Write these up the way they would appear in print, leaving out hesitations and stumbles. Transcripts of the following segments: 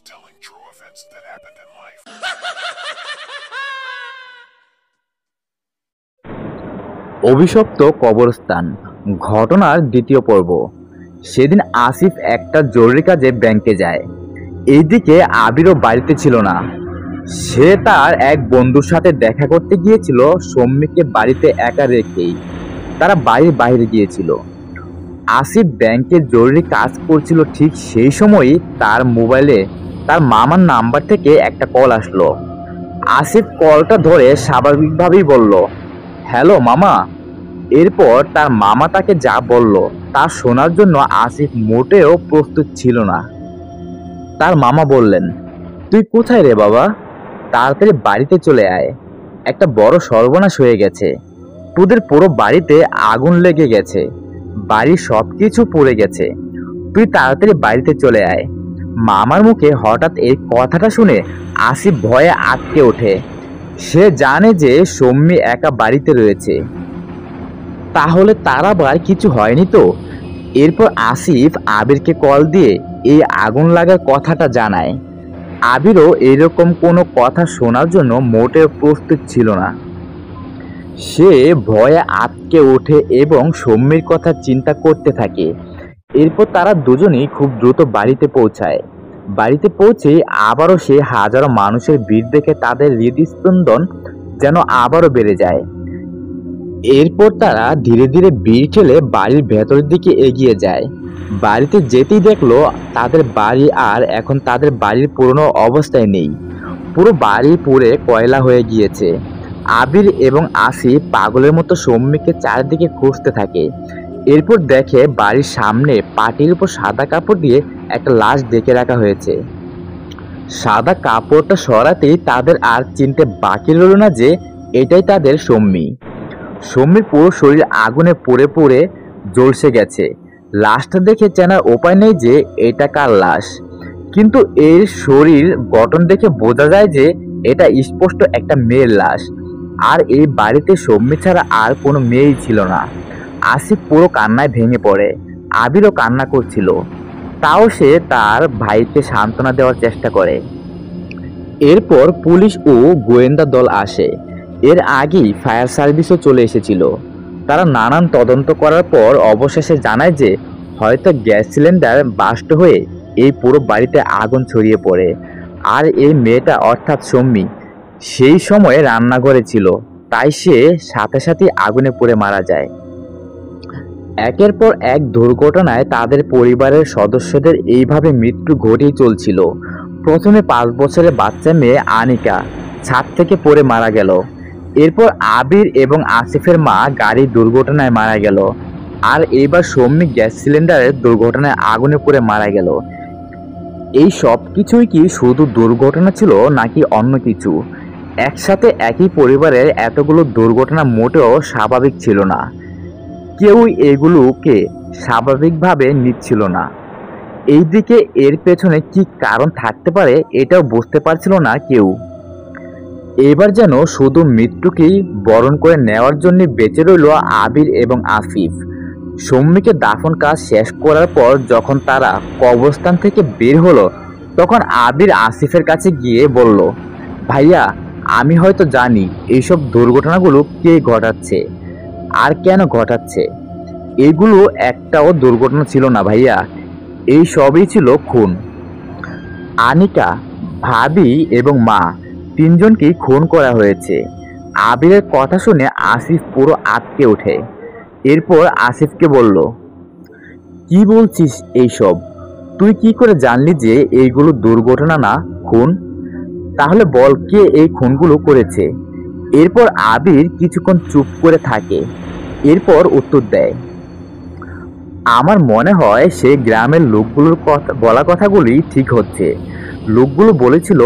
telling true events that happened in life. অভিশপ্ত কবরস্থান ঘটনার দ্বিতীয় পর্ব। সেদিন আসিফ একটা জরুরি কাজে ব্যাংকে যায়। এইদিকে আবিরও বাড়িতে ছিল না। সে তার এক বন্ধুর সাথে দেখা করতে গিয়েছিল। সম্মিককে বাড়িতে একা রেখেই তারা বাড়ির বাইরে গিয়েছিল। আসিফ ব্যাংকে জরুরি কাজ করছিল, ঠিক সেই সময়ই তার মোবাইলে তার মামার নাম্বার থেকে একটা কল আসলো। আসিফ কলটা ধরে স্বাভাবিকভাবেই বলল, হ্যালো মামা। এরপর তার মামা তাকে যা বলল তা শোনার জন্য আসিফ মোটেও প্রস্তুত ছিল না। তার মামা বললেন, তুই কোথায় রে বাবা? তাড়াতাড়ি বাড়িতে চলে আয়, একটা বড় সর্বনাশ হয়ে গেছে। তোদের পুরো বাড়িতে আগুন লেগে গেছে, বাড়ির সবকিছু পুড়ে গেছে। তুই তাড়াতাড়ি বাড়িতে চলে আয়। মামার মুখে হঠাৎ এই কথাটা শুনে আসিফ ভয়ে আটকে ওঠে। সে জানে যে সম্মি একা বাড়িতে রয়েছে, তাহলে তার আবার কিছু হয়নি তো। এরপর আসিফ আবিরকে কল দিয়ে এই আগুন লাগার কথাটা জানায়। আবিরও এরকম কোনো কথা শোনার জন্য মোটেও প্রস্তুত ছিল না। সে ভয়ে আটকে ওঠে এবং সম্মির কথা চিন্তা করতে থাকে। এরপর তারা দুজনেই খুব দ্রুত বাড়িতে পৌঁছায়। বাড়িতে পৌঁছে আবারও সে হাজারো মানুষের ভিড় দেখে তাদের হৃদস্পন্দন যেন আবারও বেড়ে যায়। এরপর তারা ধীরে ধীরে ভিড় ঠেলে বাড়ির ভেতরের দিকে এগিয়ে যায়। বাড়িতে যেতেই দেখলো তাদের বাড়ি আর এখন তাদের বাড়ির পুরনো অবস্থায় নেই। পুরো বাড়ি পুড়ে কয়লা হয়ে গিয়েছে। আবির এবং আসিফ পাগলের মতো সম্মিকে চারিদিকে খুঁজতে থাকে। এরপর দেখে বাড়ির সামনে পাটির উপর সাদা কাপড় দিয়ে একটা লাশ ডেকে রাখা হয়েছে। সাদা কাপড়টা সরাতেই তাদের আর চিনতে বাকি রইল না যে এটাই তাদের সম্মি। সম্মির পুরো শরীর আগুনে পুড়ে পুড়ে ঝলসে গেছে। লাশটা দেখে চেনার উপায় নেই যে এটা কার লাশ, কিন্তু এর শরীর গঠন দেখে বোঝা যায় যে এটা স্পষ্ট একটা মেয়ের লাশ। আর এই বাড়িতে সম্মি ছাড়া আর কোনো মেয়েই ছিল না। আসিফ পুরো কান্নায় ভেঙে পড়ে। আবিরও কান্না করছিল, তাও সে তার ভাইকে সান্ত্বনা দেওয়ার চেষ্টা করে। এরপর পুলিশ ও গোয়েন্দা দল আসে। এর আগেই ফায়ার সার্ভিসও চলে এসেছিল। তারা নানান তদন্ত করার পর অবশেষে জানায় যে হয়তো গ্যাস সিলিন্ডার বাস্ট হয়ে এই পুরো বাড়িতে আগুন ছড়িয়ে পড়ে। আর এই মেয়েটা অর্থাৎ সম্মি সেই সময়ে রান্নাঘরে ছিল, তাই সে সাথে সাথে আগুনে পুড়ে মারা যায়। একের পর এক দুর্ঘটনায় তাদের পরিবারের সদস্যদের এইভাবে মৃত্যু ঘটেই চলছিল। প্রথমে 5 বছরের বাচ্চা মেয়ে আনিকা ছাদ থেকে পড়ে মারা গেল। এরপর আবির এবং আসিফের মা গাড়ির দুর্ঘটনায় মারা গেল। আর এবার সম্মি গ্যাস সিলিন্ডারের দুর্ঘটনায় আগুনে পুড়ে মারা গেল। এই সব কিছুই কি শুধু দুর্ঘটনা ছিল নাকি অন্য কিছু? একসাথে একই পরিবারের এতগুলো দুর্ঘটনা মোটেও স্বাভাবিক ছিল না। কেউই এগুলোকে স্বাভাবিকভাবে নিচ্ছিল না। এইদিকে এর পেছনে কি কারণ থাকতে পারে এটাও বুঝতে পারছিল না কেউ। এবার যেন শুধু মৃত্যুকেই বরণ করে নেওয়ার জন্য বেঁচে রইল আবির এবং আসিফ। সম্মিকে দাফন কাজ শেষ করার পর যখন তারা কবরস্থান থেকে বের হলো, তখন আবির আসিফের কাছে গিয়ে বলল, ভাইয়া, আমি হয়তো জানি এইসব দুর্ঘটনাগুলো কে ঘটাচ্ছে আর কেন ঘটাচ্ছে। এগুলো একটাও দুর্ঘটনা ছিল না ভাইয়া, এই সবই ছিল খুন। আনিকা, ভাবি এবং মা তিনজনকেই খুন করা হয়েছে। আবিরের কথা শুনে আসিফ পুরো আটকে ওঠে। এরপর আসিফকে বলল, কি বলছিস এইসব? তুই কি করে জানলি যে এইগুলো দুর্ঘটনা না খুন? তাহলে বল কে এই খুনগুলো করেছে? এরপর আবির কিছুক্ষণ চুপ করে থাকে। এরপর উত্তর দেয়, আমার মনে হয় সেই গ্রামের লোকগুলোর কথা বলা কথাগুলি ঠিক হচ্ছে। লোকগুলো বলেছিল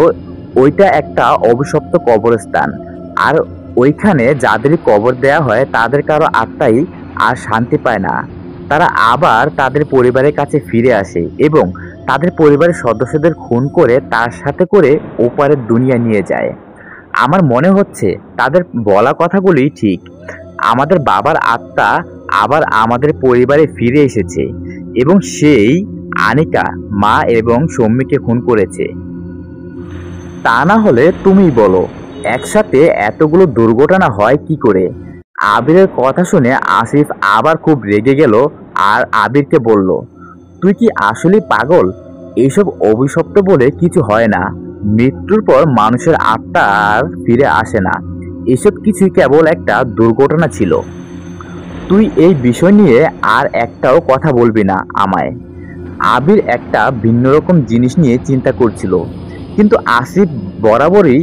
ওইটা একটা অভিশপ্ত কবরস্থান, আর ওইখানে যাদেরই কবর দেয়া হয় তাদের কারো আত্মাই আর শান্তি পায় না। তারা আবার তাদের পরিবারের কাছে ফিরে আসে এবং তাদের পরিবারের সদস্যদের খুন করে তার সাথে করে ওপারের দুনিয়া নিয়ে যায়। আমার মনে হচ্ছে তাদের বলা কথাগুলি ঠিক। আমাদের বাবার আত্মা আবার আমাদের পরিবারে ফিরে এসেছে এবং সেই আনিকা, মা এবং সম্মিকে খুন করেছে। তা না হলে তুমিই বলো, একসাথে এতগুলো দুর্ঘটনা হয় কি করে? আবিরের কথা শুনে আসিফ আবার খুব রেগে গেল আর আবিরকে বলল, তুই কি আসলেই পাগল? এইসব অভিশপ্ত বলে কিছু হয় না। মৃত্যুর পর মানুষের আত্মা আর ফিরে আসে না। এসব কিছুই কেবল একটা দুর্ঘটনা ছিল। তুই এই বিষয় নিয়ে আর একটাও কথা বলবি না আমায়। আবির একটা ভিন্ন রকম জিনিস নিয়ে চিন্তা করছিল, কিন্তু আসিফ বরাবরই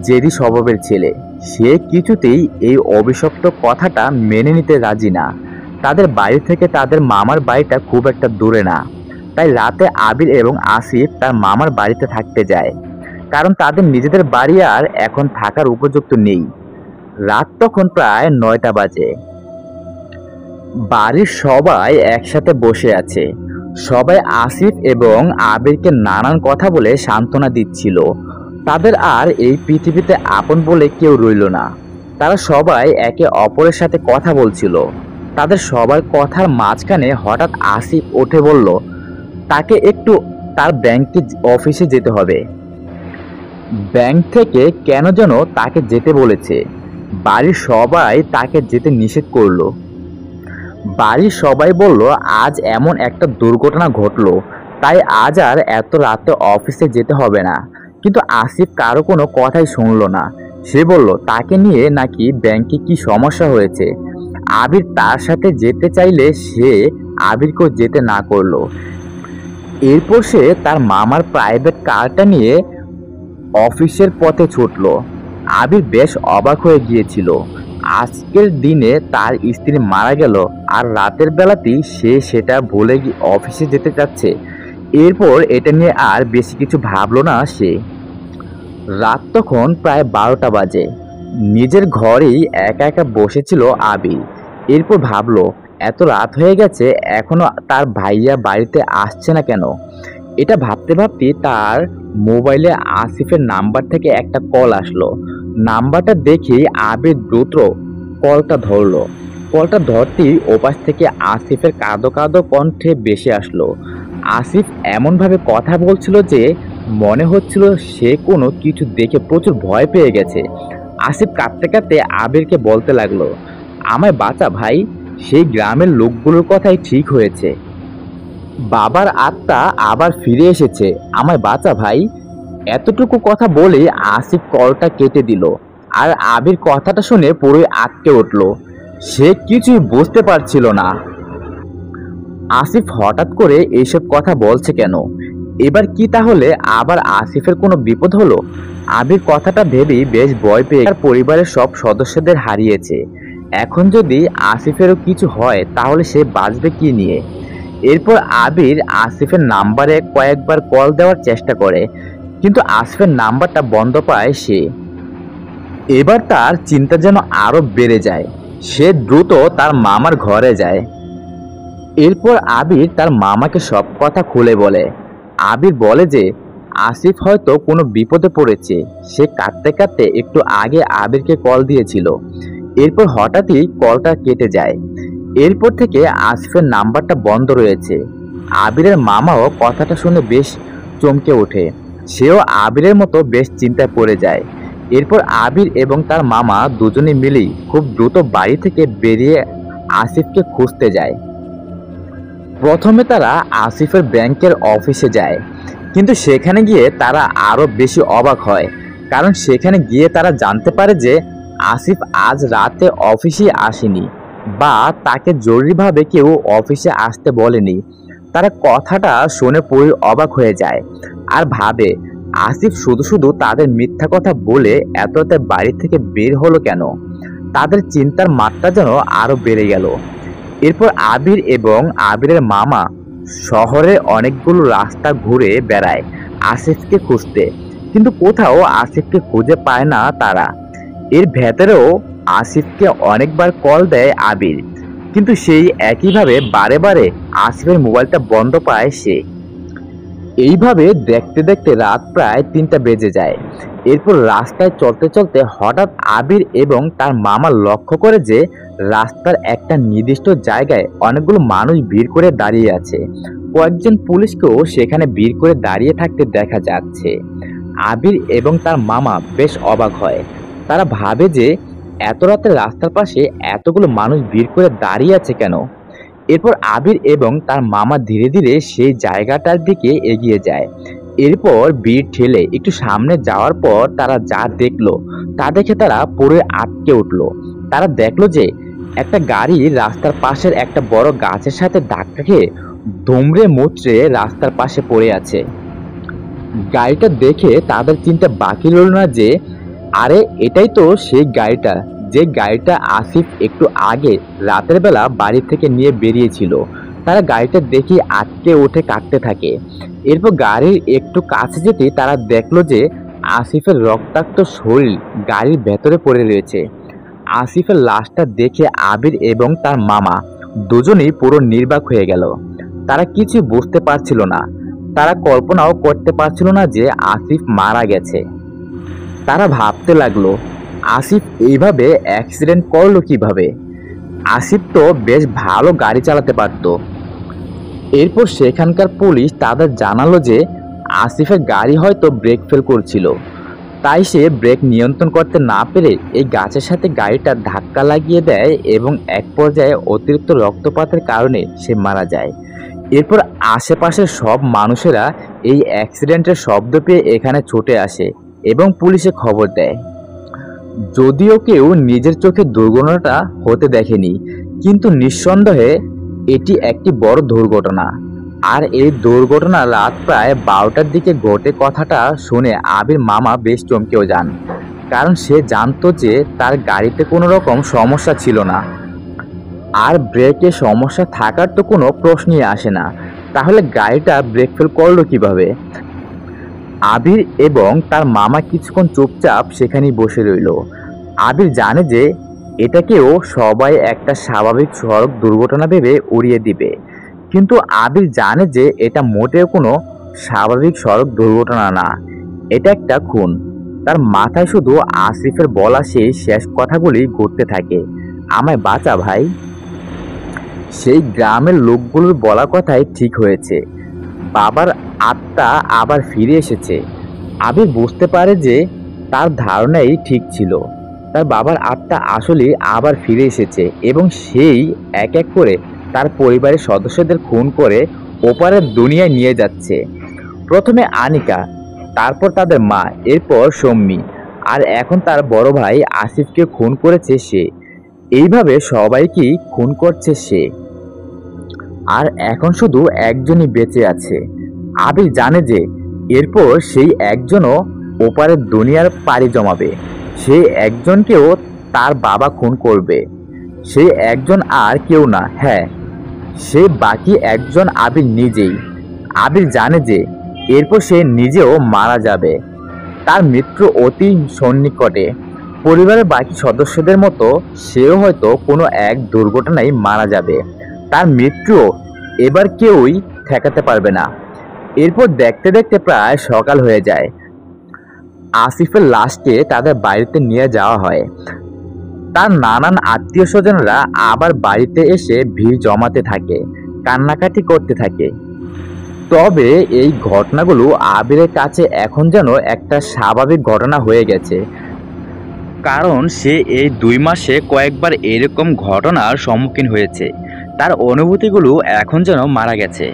জেদি স্বভাবের ছেলে। সে কিছুতেই এই অভিশপ্ত কথাটা মেনে নিতে রাজি না। তাদের বাড়ি থেকে তাদের মামার বাড়িটা খুব একটা দূরে না, তাই রাতে আবির এবং আসিফ তার মামার বাড়িতে থাকতে যায়, কারণ তাদের নিজেদের বাড়ি আর এখন থাকার উপযুক্ত নেই। রাত তখন প্রায় 9টা বাজে। বাড়ির সবাই একসাথে বসে আছে। সবাই আসিফ এবং আবিরকে নানান কথা বলে সান্ত্বনা দিচ্ছিল। তাদের আর এই পৃথিবীতে আপন বলে কেউ রইল না। তারা সবাই একে অপরের সাথে কথা বলছিল। তাদের সবার কথার মাঝখানে হঠাৎ আসিফ উঠে বলল, তাকে একটু তার ব্যাংকে অফিসে যেতে হবে। ব্যাংক থেকে কেন যেন তাকে যেতে বলেছে। বাড়ির সবাই তাকে যেতে নিষেধ করলো। বাড়ির সবাই বলল, আজ এমন একটা দুর্ঘটনা ঘটলো, তাই আজ আর এত রাতে অফিসে যেতে হবে না। কিন্তু আসিফ কারো কোনো কথাই শুনলো না। সে বলল, তাকে নিয়ে নাকি ব্যাংকে কি সমস্যা হয়েছে। আবির তার সাথে যেতে চাইলে সে আবিরকেও যেতে না করলো। এরপর সে তার মামার প্রাইভেট কারটা নিয়ে অফিসের পথে ছুটল। আবির বেশ অবাক হয়ে গিয়েছিল। আজকের দিনে তার স্ত্রী মারা গেল আর রাতের বেলাতেই সে সেটা ভুলে অফিসে যেতে চাচ্ছে। এরপর এটা নিয়ে আর বেশি কিছু ভাবলো না সে। রাত তখন প্রায় 12টা বাজে। নিজের ঘরেই একা একা বসেছিল আবির। এরপর ভাবলো, এত রাত হয়ে গেছে, এখনো তার ভাইয়া বাড়িতে আসছে না কেন। এটা ভাবতে ভাবতে তার মোবাইলে আসিফের নাম্বার থেকে একটা কল আসলো। নাম্বারটা দেখেই আবির দ্রুত কলটা ধরলো। কলটা ধরতেই ওপাশ থেকে আসিফের কাঁদো কাঁদো কণ্ঠে ভেসে আসলো। আসিফ এমনভাবে কথা বলছিল যে মনে হচ্ছিল সে কোনো কিছু দেখে প্রচুর ভয় পেয়ে গেছে। আসিফ কাঁদতে কাঁদতে আবিরকে বলতে লাগলো, আমায় বাঁচা ভাই, সেই গ্রামের লোকগুলোর কথাই ঠিক হয়েছে। বাবার আত্মা আবার ফিরে এসেছে, আমায় বাঁচা ভাই। এতটুকু কথা বলে আসিফ কলটা কেটে দিল। আর আবির কথাটা শুনে পুরোই আটকে উঠল। সে কিছুই বুঝতে পারছিল না আসিফ হঠাৎ করে এইসব কথা বলছে কেন। এবার কি তাহলে আবার আসিফের কোনো বিপদ হলো? আবির কথাটা ভেবেই বেশ ভয় পেয়ে তার পরিবারের সব সদস্যদের হারিয়েছে। এখন যদি আসিফেরও কিছু হয় তাহলে সে বাঁচবে কি নিয়ে? এরপর আবির আসিফের নাম্বারে কয়েকবার কল দেওয়ার চেষ্টা করে, কিন্তু আসিফের নাম্বারটা বন্ধ পায় সে। এবার তার চিন্তা যেন আরো বেড়ে যায়। সে দ্রুত তার মামার ঘরে যায়। এরপর আবির তার মামাকে সব কথা খুলে বলে। আবির বলে যে আসিফ হয়তো কোনো বিপদে পড়েছে। সে কাঁদতে কাঁদতে একটু আগে আবিরকে কল দিয়েছিল। এরপর হঠাৎই কলটা কেটে যায়। এরপর থেকে আসিফের নাম্বারটা বন্ধ রয়েছে। আবিরের মামাও কথাটা শুনে বেশ চমকে ওঠে। সেও আবিরের মতো বেশ চিন্তায় পড়ে যায়। এরপর আবির এবং তার মামা দুজনে মিলেই খুব দ্রুত বাড়ি থেকে বেরিয়ে আসিফকে খুঁজতে যায়। প্রথমে তারা আসিফের ব্যাংকের অফিসে যায়, কিন্তু সেখানে গিয়ে তারা আরো বেশি অবাক হয়। কারণ সেখানে গিয়ে তারা জানতে পারে যে আসিফ আজ রাতে অফিসে আসেনি, বা তাকে জরুরিভাবে কেউ অফিসে আসতে বলেনি। তারা কথাটা শুনে পুরো অবাক হয়ে যায় আর ভাবে, আসিফ শুধু শুধু তাদের মিথ্যা কথা বলে এত রাতে বাড়ি থেকে বের হলো কেন। তাদের চিন্তার মাত্রা যেন আরো বেড়ে গেল। এরপর আবির এবং আবিরের মামা শহরে অনেকগুলো রাস্তা ঘুরে বেড়ায় আসিফকে খুঁজতে, কিন্তু কোথাও আসিফকে খুঁজে পায় না তারা। এর ভেতরেও আসিফকে অনেকবার কল দেয় আবির, কিন্তু সেই একইভাবে বারে বারে আসিফের মোবাইলটা বন্ধ পায় সে। এইভাবে দেখতে দেখতে রাত প্রায় 3টা বেজে যায়। এরপর রাস্তায় চলতে চলতে হঠাৎ আবির এবং তার মামা লক্ষ্য করে যে রাস্তার একটা নির্দিষ্ট জায়গায় অনেকগুলো মানুষ ভিড় করে দাঁড়িয়ে আছে। কয়েকজন পুলিশকেও সেখানে ভিড় করে দাঁড়িয়ে থাকতে দেখা যাচ্ছে। আবির এবং তার মামা বেশ অবাক হয়। তারা ভাবে যে এত রাতে রাস্তার পাশে এতগুলো মানুষ ভিড় করে দাঁড়িয়ে আছে কেন। এরপর আবির এবং তার মামা ধীরে ধীরে সেই জায়গাটার দিকে এগিয়ে যায়। এরপর ভিড় ঠেলে একটু সামনে যাওয়ার পর তারা যা দেখলো তা দেখে তারা পুরো আটকে উঠলো। তারা দেখলো যে একটা গাড়ি রাস্তার পাশের একটা বড় গাছের সাথে ধাক্কা খেয়ে দুমড়ে মুচড়ে রাস্তার পাশে পড়ে আছে। গাড়িটা দেখে তাদের চিন্তা বাকি রইল না যে আরে এটাই তো সেই গাড়িটা, যে গাড়িটা আসিফ একটু আগে রাতের বেলা বাড়ি থেকে নিয়ে বেরিয়েছিল। তারা গাড়িটা দেখে আটকে উঠে কাঁদতে থাকে। এরপর গাড়ির একটু কাছে যেতে তারা দেখলো যে আসিফের রক্তাক্ত শরীর গাড়ির ভেতরে পড়ে রয়েছে। আসিফের লাশটা দেখে আবির এবং তার মামা দুজনেই পুরো নির্বাক হয়ে গেল। তারা কিছু বুঝতে পারছিল না। তারা কল্পনাও করতে পারছিল না যে আসিফ মারা গেছে। তারা ভাবতে লাগলো আসিফ এইভাবে অ্যাক্সিডেন্ট করলো কিভাবে। আসিফ তো বেশ ভালো গাড়ি চালাতে পারতো। এরপর সেখানকার পুলিশ তাদের জানালো যে আসিফের গাড়ি হয়তো ব্রেক ফেল করছিল, তাই সে ব্রেক নিয়ন্ত্রণ করতে না পেরে এই গাছের সাথে গাড়িটা ধাক্কা লাগিয়ে দেয় এবং এক পর্যায়ে অতিরিক্ত রক্তপাতের কারণে সে মারা যায়। এরপর আশেপাশের সব মানুষেরা এই অ্যাক্সিডেন্টের শব্দ পেয়ে এখানে ছুটে আসে এবং পুলিশে খবর দেয়। যদিও কেউ নিজের চোখে দুর্ঘটনাটা হতে দেখেনি, কিন্তু নিঃসন্দেহে এটি একটি বড় দুর্ঘটনা। আর এই দুর্ঘটনা রাত প্রায় 12টার দিকে ঘটে। কথাটা শুনে আবির মামা বেশ চমকেও যান, কারণ সে জানতো যে তার গাড়িতে কোনো রকম সমস্যা ছিল না। আর ব্রেকে সমস্যা থাকার তো কোনো প্রশ্নই আসে না। তাহলে গাড়িটা ব্রেক ফেল করলো কিভাবে? আবির এবং তার মামা কিছুক্ষণ চুপচাপ সেখানেই বসে রইল। আবির জানে যে এটাকেও সবাই একটা স্বাভাবিক সড়ক দুর্ঘটনা ভেবে উড়িয়ে দিবে, কিন্তু আবির জানে যে এটা মোটেও কোনো স্বাভাবিক সড়ক দুর্ঘটনা না, এটা একটা খুন। তার মাথায় শুধু আসিফের বলা সেই শেষ কথাগুলি ঘুরতে থাকে, আমায় বাঁচা ভাই। সেই গ্রামের লোকগুলোর বলা কথাই ঠিক হয়েছে, বাবার আত্মা আবার ফিরে এসেছে। আবির বুঝতে পারে যে তার ধারণাই ঠিক ছিল, তার বাবার আত্মা আসলে আবার ফিরে এসেছে এবং সেই এক এক করে তার পরিবারের সদস্যদের খুন করে ওপারের দুনিয়ায় নিয়ে যাচ্ছে। প্রথমে আনিকা, তারপর তাদের মা, এরপর সম্মি, আর এখন তার বড় ভাই আসিফকে খুন করেছে সে। এইভাবে সবাইকেই খুন করছে সে। আর এখন শুধু একজনই বেঁচে আছে। আবির জানে যে এরপর সেই একজনও ওপারের দুনিয়ার পাড়ি জমাবে। সেই একজনকেও তার বাবা খুন করবে। সেই একজন আর কেউ না, হ্যাঁ, সে বাকি একজন আবির নিজেই। আবির জানে যে এরপর সে নিজেও মারা যাবে। তার মৃত্যু অতি সন্নিকটে। পরিবারের বাকি সদস্যদের মতো সেও হয়তো কোনো এক দুর্ঘটনায় মারা যাবে। তার মৃত্যু এবার কেউই ঠেকাতে পারবে না। এরপর দেখতে দেখতে প্রায় সকাল হয়ে যায়। আসিফের লাশকে তাদের বাড়িতে নিয়ে যাওয়া হয়। তার নানান আত্মীয় স্বজনরা আবার বাড়িতে এসে ভিড় জমাতে থাকে, কান্নাকাটি করতে থাকে। তবে এই ঘটনাগুলো আবিরের কাছে এখন যেন একটা স্বাভাবিক ঘটনা হয়ে গেছে, কারণ সে এই 2 মাসে কয়েকবার এরকম ঘটনার সম্মুখীন হয়েছে। তার অনুভূতিগুলো এখন যেন মারা গেছে।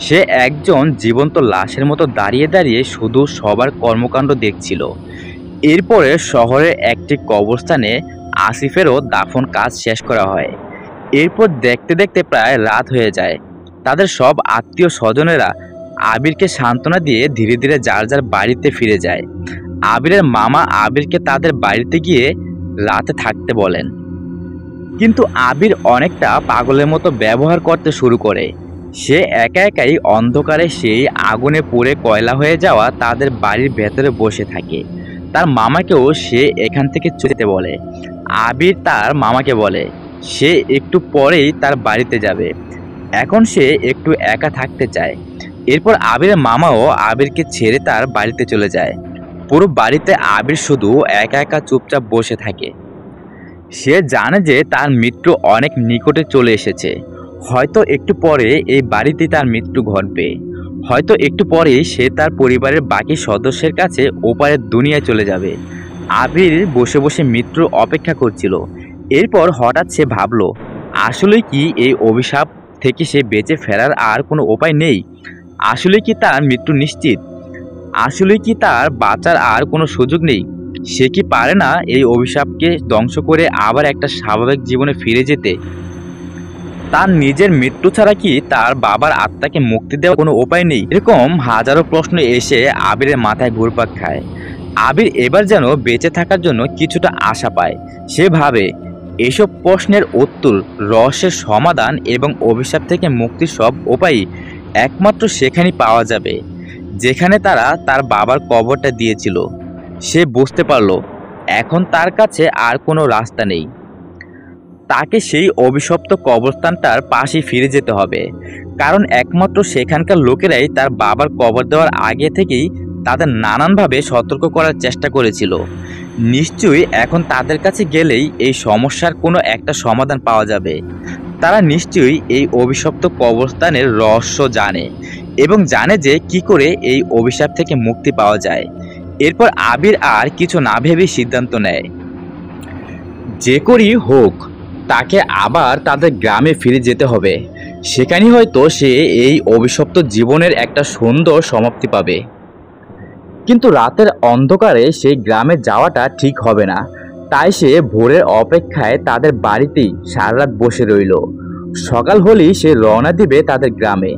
সে একজন জীবন্ত লাশের মতো দাঁড়িয়ে দাঁড়িয়ে শুধু সবার কর্মকাণ্ড দেখছিল। এরপরে শহরের একটি কবরস্থানে আসিফেরও দাফন কাজ শেষ করা হয়। এরপর দেখতে দেখতে প্রায় রাত হয়ে যায়। তাদের সব আত্মীয় স্বজনেরা আবিরকে সান্ত্বনা দিয়ে ধীরে ধীরে যার যার বাড়িতে ফিরে যায়। আবিরের মামা আবিরকে তাদের বাড়িতে গিয়ে রাতে থাকতে বলেন, কিন্তু আবির অনেকটা পাগলের মতো ব্যবহার করতে শুরু করে। সে একা একাই অন্ধকারে সেই আগুনে পুড়ে কয়লা হয়ে যাওয়া তাদের বাড়ির ভেতরে বসে থাকে। তার মামাকেও সে এখান থেকে যেতে বলে। আবির তার মামাকে বলে সে একটু পরেই তার বাড়িতে যাবে, এখন সে একটু একা থাকতে চায়। এরপর আবিরের মামাও আবিরকে ছেড়ে তার বাড়িতে চলে যায়। পুরো বাড়িতে আবির শুধু একা একা চুপচাপ বসে থাকে। সে জানে যে তার মৃত্যু অনেক নিকটে চলে এসেছে। হয়তো একটু পরে এই বাড়িতে তার মৃত্যু ঘটবে। হয়তো একটু পরেই সে তার পরিবারের বাকি সদস্যের কাছে ওপারের দুনিয়ায় চলে যাবে। আবির বসে বসে মৃত্যুর অপেক্ষা করছিল। এরপর হঠাৎ সে ভাবল, আসলে কি এই অভিশাপ থেকে সে বেঁচে ফেরার আর কোনো উপায় নেই? আসলে কি তার মৃত্যু নিশ্চিত? আসলে কি তার বাঁচার আর কোনো সুযোগ নেই? সে কি পারে না এই অভিশাপকে ধ্বংস করে আবার একটা স্বাভাবিক জীবনে ফিরে যেতে? তার নিজের মৃত্যু ছাড়া কি তার বাবার আত্মাকে মুক্তি দেওয়ার কোনো উপায় নেই? এরকম হাজারো প্রশ্ন এসে আবিরের মাথায় ঘুরপাক খায়। আবির এবার যেন বেঁচে থাকার জন্য কিছুটা আশা পায়। সে ভাবে, এসব প্রশ্নের উত্তর, রহস্যের সমাধান এবং অভিশাপ থেকে মুক্তির সব উপায়ই একমাত্র সেখানেই পাওয়া যাবে, যেখানে তারা তার বাবার কবরটা দিয়েছিল। সে বুঝতে পারল, এখন তার কাছে আর কোনো রাস্তা নেই। তাকে সেই অভিশপ্ত কবরস্থানটার পাশে ফিরে যেতে হবে, কারণ একমাত্র সেখানকার লোকেরাই তার বাবার কবর দেওয়ার আগে থেকেই তাদের নানানভাবে সতর্ক করার চেষ্টা করেছিল। নিশ্চয়ই এখন তাদের কাছে গেলেই এই সমস্যার কোনো একটা সমাধান পাওয়া যাবে। তারা নিশ্চয়ই এই অভিশপ্ত কবরস্থানের রহস্য জানে এবং জানে যে কি করে এই অভিশাপ থেকে মুক্তি পাওয়া যায়। এরপর আবির আর কিছু না ভেবে সিদ্ধান্ত নেয়, যে করেই হোক তাকে আবার তাদের গ্রামে ফিরে যেতে হবে। সেখানেই হয়তো সে এই অভিশপ্ত জীবনের একটা সুন্দর সমাপ্তি পাবে। কিন্তু রাতের অন্ধকারে সেই গ্রামে যাওয়াটা ঠিক হবে না। তাই সে ভোরের অপেক্ষায় তাদের বাড়িতেই সারা রাত বসে রইল। সকাল হলেই সে রওনা দিবে তাদের গ্রামে।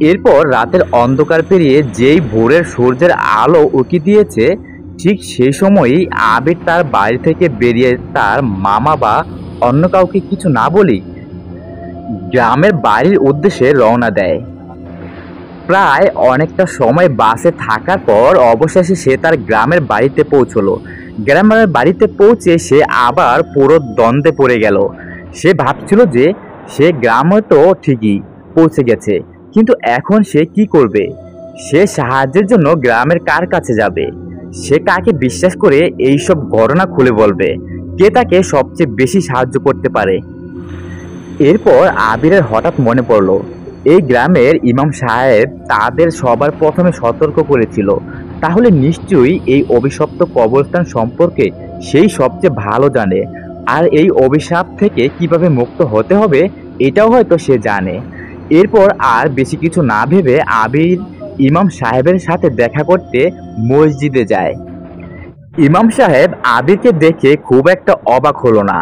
এরপর রাতের অন্ধকার পেরিয়ে যেই ভোরের সূর্যের আলো উঁকি দিয়েছে, ঠিক সেই সময়ই আবির তার বাড়ি থেকে বেরিয়ে তার মামা বা অন্য কাউকে কিছু না বলেই গ্রামের বাড়ির উদ্দেশ্যে রওনা দেয়। প্রায় অনেকটা সময় বাসে থাকার পর অবশেষে সে তার গ্রামের বাড়িতে পৌঁছলো। গ্রামের বাড়িতে পৌঁছে সে আবার পুরো দ্বন্দ্বে পড়ে গেল। সে ভাবছিল যে সে গ্রামে তো ঠিকই পৌঁছে গেছে, কিন্তু এখন সে কি করবে? সে সাহায্যের জন্য গ্রামের কার কাছে যাবে? সে কাকে বিশ্বাস করে এইসব ঘটনা খুলে বলবে? কে তাকে সবচেয়ে বেশি সাহায্য করতে পারে? এরপর আবিরের হঠাৎ মনে পড়ল, এই গ্রামের ইমাম সাহেব তাদের সবার প্রথমে সতর্ক করেছিল। তাহলে নিশ্চয়ই এই অভিশপ্ত কবরস্থান সম্পর্কে সেই সবচেয়ে ভালো জানে। আর এই অভিশাপ থেকে কিভাবে মুক্ত হতে হবে এটাও হয়তো সে জানে। এরপর আর বেশি কিছু না ভেবে আবির ইমাম সাহেবের সাথে দেখা করতে মসজিদে যায়। ইমাম সাহেব আবিরকে দেখে খুব একটা অবাক হলো না।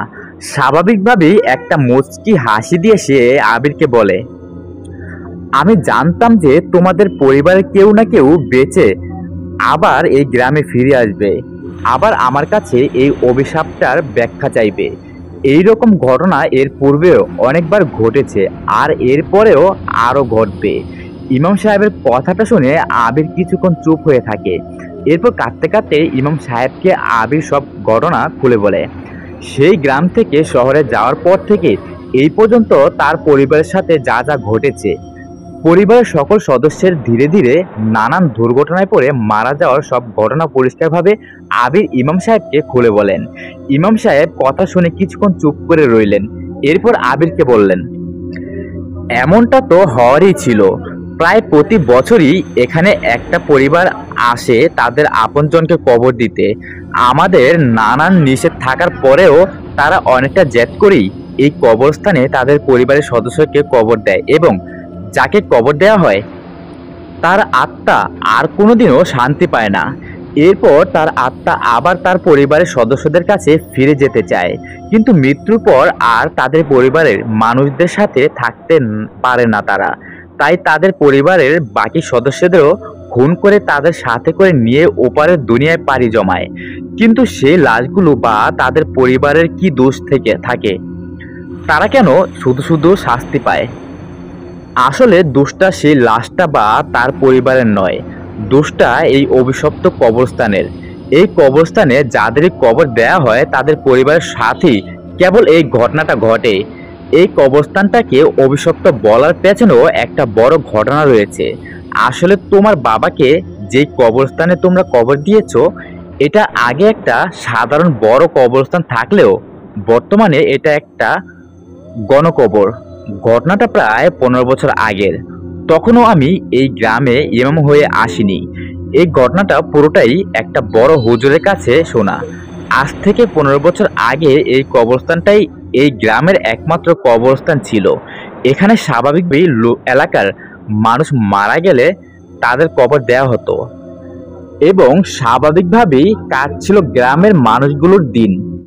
স্বাভাবিকভাবেই একটা মুচকি হাসি দিয়ে সে আবিরকে বলে, আমি জানতাম যে তোমাদের পরিবারের কেউ না কেউ বেঁচে আবার এই গ্রামে ফিরে আসবে, আবার আমার কাছে এই অভিশাপটার ব্যাখ্যা চাইবে। এই রকম ঘটনা এর পূর্বেও অনেকবার ঘটেছে, আর এরপরেও আরও ঘটবে। ইমাম সাহেবের কথাটা শুনে আবির কিছুক্ষণ চুপ হয়ে থাকে। এরপর কাঁদতে কাঁদতে ইমাম সাহেবকে আবির সব ঘটনা খুলে বলে। সেই গ্রাম থেকে শহরে যাওয়ার পর থেকে এই পর্যন্ত তার পরিবারের সাথে যা যা ঘটেছে, পরিবারের সকল সদস্যের ধীরে ধীরে নানান দুর্ঘটনায় পড়ে মারা যাওয়ার সব ঘটনা পরিষ্কারভাবে আবির ইমাম সাহেবকে খুলে বলেন। ইমাম সাহেব কথা শুনে কিছুক্ষণ চুপ করে রইলেন। এরপর আবিরকে বললেন, এমনটা তো হওয়ারই ছিল। প্রায় প্রতি বছরই এখানে একটা পরিবার আসে তাদের আপনজনকে কবর দিতে। আমাদের নানান নিষেধ থাকার পরেও তারা অনেকটা জেদ করেই এই কবরস্থানে তাদের পরিবারের সদস্যকে কবর দেয়, এবং যাকে কবর দেওয়া হয় তার আত্মা আর কোনোদিনও শান্তি পায় না। এরপর তার আত্মা আবার তার পরিবারের সদস্যদের কাছে ফিরে যেতে চায়, কিন্তু মৃত্যুর পর আর তাদের পরিবারের মানুষদের সাথে থাকতে পারে না তারা। তাই তাদের পরিবারের বাকি সদস্যদেরও খুন করে তাদের সাথে করে নিয়ে ওপারের দুনিয়ায় পাড়ি জমায়। কিন্তু সেই লাশগুলো বা তাদের পরিবারের কি দোষ থেকে থাকে? তারা কেন শুধু শুধু শাস্তি পায়? আসলে দোষটা সেই লাশটা বা তার পরিবারের নয়, দোষটা এই অভিশপ্ত কবরস্থানের। এই কবরস্থানে যাদের কবর দেয়া হয় তাদের পরিবারের সাথেই কেবল এই ঘটনাটা ঘটে। এই কবরস্থানটাকে অভিশপ্ত বলার পেছনেও একটা বড় ঘটনা রয়েছে। আসলে তোমার বাবাকে যেই কবরস্থানে তোমরা কবর দিয়েছো, এটা আগে একটা সাধারণ বড় কবরস্থান থাকলেও বর্তমানে এটা একটা গণকবর। ঘটনাটা প্রায় 15 বছর আগের। তখনও আমি এই গ্রামে ইমাম হয়ে আসিনি। এই ঘটনাটা পুরোটাই একটা বড় হুজুরের কাছে শোনা। আজ থেকে 15 বছর আগে এই কবরস্থানটাই এই গ্রামের একমাত্র কবরস্থান ছিল। এখানে স্বাভাবিকভাবেই এলাকার মানুষ মারা গেলে তাদের কবর দেওয়া হতো এবং স্বাভাবিকভাবেই কাটছিল গ্রামের মানুষগুলোর দিন।